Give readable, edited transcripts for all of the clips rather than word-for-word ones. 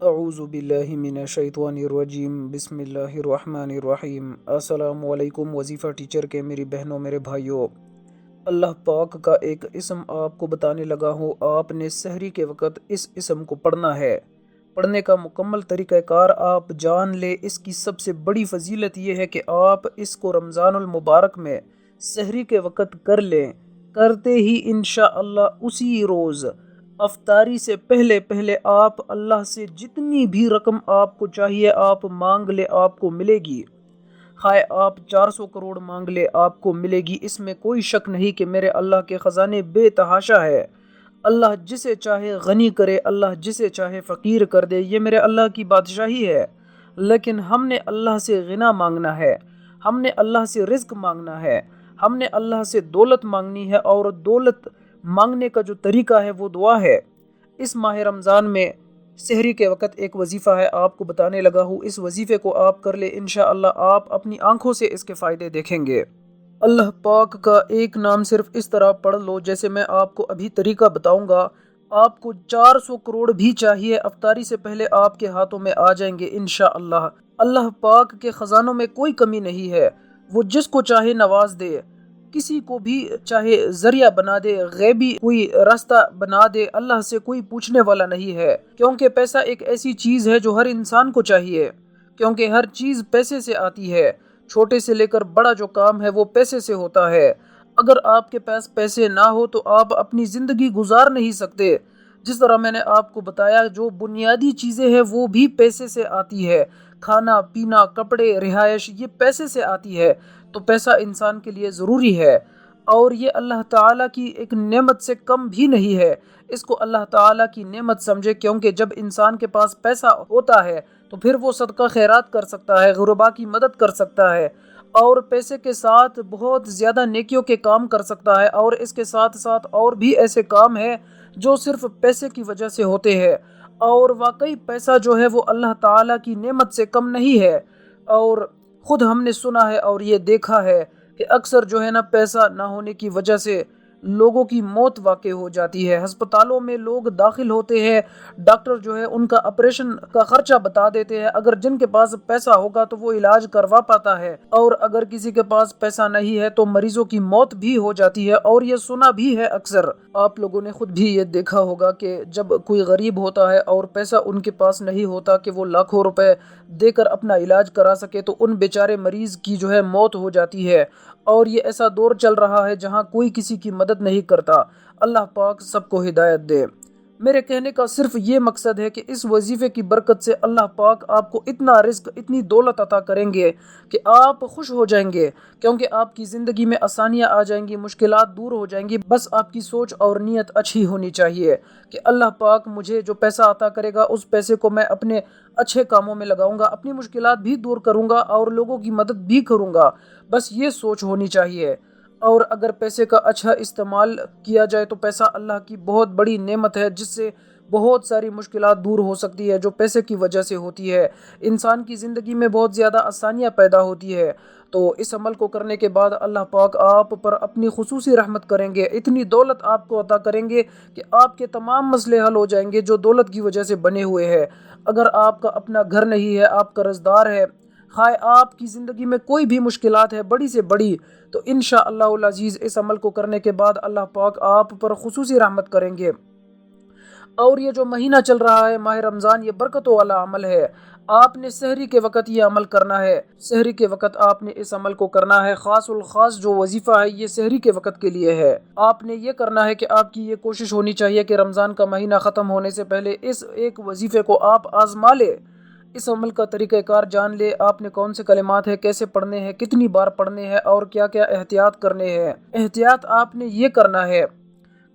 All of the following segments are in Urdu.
اعوذ باللہ من الشیطان الرجیم بسم اللہ الرحمن الرحیم۔ السلام علیکم وظیفہ ٹیچر کے میری بہنوں میرے بھائیوں، اللہ پاک کا ایک اسم آپ کو بتانے لگا ہوں۔ آپ نے سحری کے وقت اس اسم کو پڑھنا ہے۔ پڑھنے کا مکمل طریقہ کار آپ جان لے۔ اس کی سب سے بڑی فضیلت یہ ہے کہ آپ اس کو رمضان المبارک میں سحری کے وقت کر لیں۔ کرتے ہی انشاءاللہ اسی روز افطاری سے پہلے آپ اللہ سے جتنی بھی رقم آپ کو چاہیے آپ مانگ لے، آپ کو ملے گی۔ خواہ آپ 400 کروڑ مانگ لے، آپ کو ملے گی۔ اس میں کوئی شک نہیں کہ میرے اللہ کے خزانے بے تحاشا ہے۔ اللہ جسے چاہے غنی کرے، اللہ جسے چاہے فقیر کر دے، یہ میرے اللہ کی بادشاہی ہے۔ لیکن ہم نے اللہ سے غنا مانگنا ہے، ہم نے اللہ سے رزق مانگنا ہے، ہم نے اللہ سے دولت مانگنی ہے، اور دولت مانگنے کا جو طریقہ ہے وہ دعا ہے۔ اس ماہ رمضان میں سحری کے وقت ایک وظیفہ ہے، آپ کو بتانے لگا ہوں۔ اس وظیفے کو آپ کر لیں، انشاءاللہ آپ اپنی آنکھوں سے اس کے فائدے دیکھیں گے۔ اللہ پاک کا ایک نام صرف اس طرح پڑھ لو جیسے میں آپ کو ابھی طریقہ بتاؤں گا۔ آپ کو 400 کروڑ بھی چاہیے، افطاری سے پہلے آپ کے ہاتھوں میں آ جائیں گے انشاءاللہ۔ اللہ پاک کے خزانوں میں کوئی کمی نہیں ہے، وہ جس کو چاہے نواز دے، کسی کو بھی چاہے ذریعہ بنا دے، غیبی کوئی راستہ بنا دے۔ اللہ سے کوئی پوچھنے والا نہیں ہے، کیونکہ پیسہ ایک ایسی چیز ہے جو ہر انسان کو چاہیے، کیونکہ ہر چیز پیسے سے آتی ہے۔ چھوٹے سے لے کر بڑا جو کام ہے وہ پیسے سے ہوتا ہے۔ اگر آپ کے پاس پیسے نہ ہو تو آپ اپنی زندگی گزار نہیں سکتے۔ جس طرح میں نے آپ کو بتایا، جو بنیادی چیزیں ہیں وہ بھی پیسے سے آتی ہے۔ کھانا پینا، کپڑے، رہائش، یہ پیسے سے آتی ہے۔ تو پیسہ انسان کے لیے ضروری ہے، اور یہ اللہ تعالیٰ کی ایک نعمت سے کم بھی نہیں ہے۔ اس کو اللہ تعالیٰ کی نعمت سمجھے، کیونکہ جب انسان کے پاس پیسہ ہوتا ہے تو پھر وہ صدقہ خیرات کر سکتا ہے، غربا کی مدد کر سکتا ہے، اور پیسے کے ساتھ بہت زیادہ نیکیوں کے کام کر سکتا ہے۔ اور اس کے ساتھ ساتھ اور بھی ایسے کام ہیں جو صرف پیسے کی وجہ سے ہوتے ہیں، اور واقعی پیسہ جو ہے وہ اللہ تعالیٰ کی نعمت سے کم نہیں ہے۔ اور خود ہم نے سنا ہے اور یہ دیکھا ہے کہ اکثر جو ہے نا پیسہ نہ ہونے کی وجہ سے لوگوں کی موت واقع ہو جاتی ہے۔ ہسپتالوں میں لوگ داخل ہوتے ہیں، ڈاکٹر جو ہے ان کا آپریشن کا خرچہ بتا دیتے ہیں۔ اگر جن کے پاس پیسہ ہوگا تو وہ علاج کروا پاتا ہے، اور اگر کسی کے پاس پیسہ نہیں ہے تو مریضوں کی موت بھی ہو جاتی ہے، اور یہ سنا بھی ہے اکثر۔ آپ لوگوں نے خود بھی یہ دیکھا ہوگا کہ جب کوئی غریب ہوتا ہے اور پیسہ ان کے پاس نہیں ہوتا کہ وہ لاکھوں روپے دے کر اپنا علاج کرا سکے، تو ان بیچارے مریض کی جو ہے موت ہو جاتی ہے۔ اور یہ ایسا دور چل رہا ہے جہاں کوئی کسی کی مدد نہیں کرتا۔ اللہ پاک سب کو ہدایت دے۔ میرے کہنے کا صرف یہ مقصد ہے کہ اس وظیفے کی برکت سے اللہ پاک آپ کو اتنا رزق، اتنی دولت عطا کریں گے کہ آپ خوش ہو جائیں گے، کیونکہ آپ کی زندگی میں آسانیاں آ جائیں گی، مشکلات دور ہو جائیں گی۔ بس آپ کی سوچ اور نیت اچھی ہونی چاہیے کہ اللہ پاک مجھے جو پیسہ عطا کرے گا اس پیسے کو میں اپنے اچھے کاموں میں لگاؤں گا، اپنی مشکلات بھی دور کروں گا اور لوگوں کی مدد بھی کروں گا۔ بس یہ سوچ ہونی چاہیے۔ اور اگر پیسے کا اچھا استعمال کیا جائے تو پیسہ اللہ کی بہت بڑی نعمت ہے، جس سے بہت ساری مشکلات دور ہو سکتی ہے جو پیسے کی وجہ سے ہوتی ہے۔ انسان کی زندگی میں بہت زیادہ آسانیاں پیدا ہوتی ہے۔ تو اس عمل کو کرنے کے بعد اللہ پاک آپ پر اپنی خصوصی رحمت کریں گے، اتنی دولت آپ کو عطا کریں گے کہ آپ کے تمام مسئلے حل ہو جائیں گے جو دولت کی وجہ سے بنے ہوئے ہیں۔ اگر آپ کا اپنا گھر نہیں ہے، آپ قرض دار ہے، خواہ آپ کی زندگی میں کوئی بھی مشکلات ہے بڑی سے بڑی، تو انشاءاللہ العزیز اس عمل کو کرنے کے بعد اللہ پاک آپ پر خصوصی رحمت کریں گے۔ اور یہ جو مہینہ چل رہا ہے ماہ رمضان، یہ برکتوں والا عمل ہے۔ آپ نے سحری کے وقت یہ عمل کرنا ہے، سحری کے وقت آپ نے اس عمل کو کرنا ہے۔ خاص الخاص جو وظیفہ ہے یہ سحری کے وقت کے لیے ہے۔ آپ نے یہ کرنا ہے کہ آپ کی یہ کوشش ہونی چاہیے کہ رمضان کا مہینہ ختم ہونے سے پہلے اس ایک وظیفے کو آپ آزما لے، اس عمل کا طریقہ کار جان لے۔ آپ نے کون سے کلمات ہیں، کیسے پڑھنے ہیں، کتنی بار پڑھنے ہیں، اور کیا کیا احتیاط کرنے ہیں۔ احتیاط آپ نے یہ کرنا ہے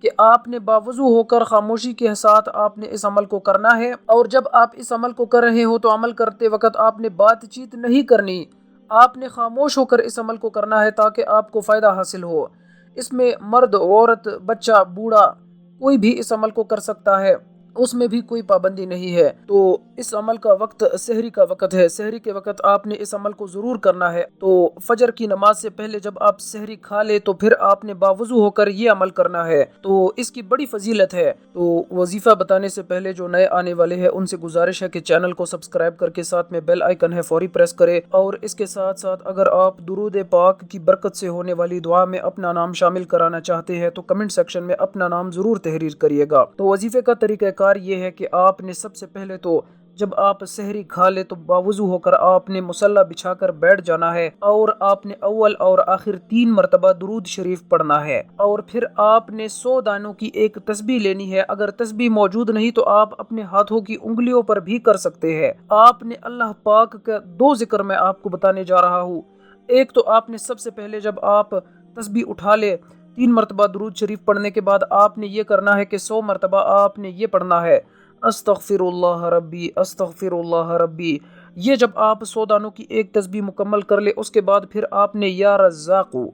کہ آپ نے باوضو ہو کر خاموشی کے ساتھ آپ نے اس عمل کو کرنا ہے، اور جب آپ اس عمل کو کر رہے ہو تو عمل کرتے وقت آپ نے بات چیت نہیں کرنی، آپ نے خاموش ہو کر اس عمل کو کرنا ہے تاکہ آپ کو فائدہ حاصل ہو۔ اس میں مرد، عورت، بچہ، بوڑھا کوئی بھی اس عمل کو کر سکتا ہے۔ اس میں بھی کوئی پابندی نہیں ہے۔ تو اس عمل کا وقت سحری کا وقت ہے، سحری کے وقت آپ نے اس عمل کو ضرور کرنا ہے۔ تو فجر کی نماز سے پہلے جب آپ سحری کھا لے تو پھر آپ نے باوضو ہو کر یہ عمل کرنا ہے، تو اس کی بڑی فضیلت ہے۔ تو وظیفہ بتانے سے پہلے جو نئے آنے والے ہیں ان سے گزارش ہے کہ چینل کو سبسکرائب کر کے ساتھ میں بیل آئیکن ہے فوری پریس کرے، اور اس کے ساتھ ساتھ اگر آپ درود پاک کی برکت سے ہونے والی دعا میں اپنا نام شامل کرانا چاہتے ہیں تو کمنٹ سیکشن میں اپنا نام ضرور تحریر کریے گا۔ تو وظیفے کا طریقہ کار یہ ہے کہ آپ نے سب سے پہلے تو جب آپ سحری کھا لے تو باوضو ہو کر آپ نے مصلی بچھا کر بیٹھ جانا ہے، اور آپ نے اول اور آخر 3 مرتبہ درود شریف پڑھنا ہے، اور پھر آپ نے 100 دانوں کی ایک تسبیح لینی ہے۔ اگر تسبیح موجود نہیں تو آپ اپنے ہاتھوں کی انگلیوں پر بھی کر سکتے ہیں۔ آپ نے اللہ پاک کا 2 ذکر میں آپ کو بتانے جا رہا ہوں۔ ایک تو آپ نے سب سے پہلے جب آپ تسبیح اٹھا لے 3 مرتبہ درود شریف پڑھنے کے بعد آپ نے یہ کرنا ہے کہ 100 مرتبہ آپ نے یہ پڑھنا ہے، استغفر اللہ ربی استغفر اللہ ربی۔ یہ جب آپ 100 دانوں کی ایک تسبیح مکمل کر لے اس کے بعد پھر آپ نے یا رزاقو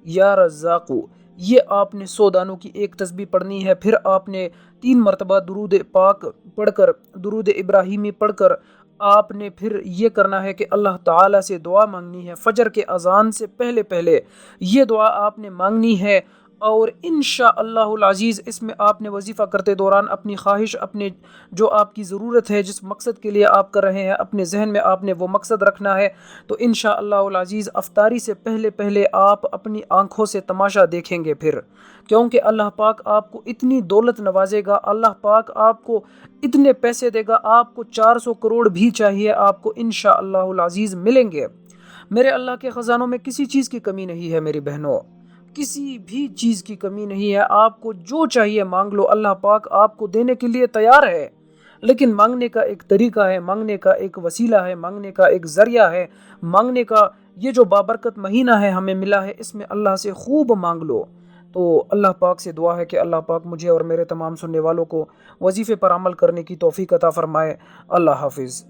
یا رزاقو، یہ آپ نے 100 دانوں کی ایک تسبیح پڑھنی ہے۔ پھر آپ نے 3 مرتبہ درود پاک پڑھ کر، درود ابراہیمی پڑھ کر آپ نے پھر یہ کرنا ہے کہ اللہ تعالیٰ سے دعا مانگنی ہے فجر کے اذان سے پہلے پہلے، یہ دعا آپ نے مانگنی ہے۔ اور انشاءاللہ العزیز اس میں آپ نے وظیفہ کرتے دوران اپنی خواہش، اپنے جو آپ کی ضرورت ہے، جس مقصد کے لیے آپ کر رہے ہیں، اپنے ذہن میں آپ نے وہ مقصد رکھنا ہے۔ تو انشاءاللہ العزیز افطاری سے پہلے پہلے آپ اپنی آنکھوں سے تماشا دیکھیں گے پھر، کیونکہ اللہ پاک آپ کو اتنی دولت نوازے گا، اللہ پاک آپ کو اتنے پیسے دے گا، آپ کو 400 کروڑ بھی چاہیے آپ کو انشاءاللہ العزیز ملیں گے۔ میرے اللہ کے خزانوں میں کسی چیز کی کمی نہیں ہے میری بہنوں، کسی بھی چیز کی کمی نہیں ہے۔ آپ کو جو چاہیے مانگ لو، اللہ پاک آپ کو دینے کے لیے تیار ہے، لیکن مانگنے کا ایک طریقہ ہے، مانگنے کا ایک وسیلہ ہے، مانگنے کا ایک ذریعہ ہے، مانگنے کا یہ جو بابرکت مہینہ ہے ہمیں ملا ہے، اس میں اللہ سے خوب مانگ لو۔ تو اللہ پاک سے دعا ہے کہ اللہ پاک مجھے اور میرے تمام سننے والوں کو وظیفے پر عمل کرنے کی توفیق عطا فرمائے۔ اللہ حافظ۔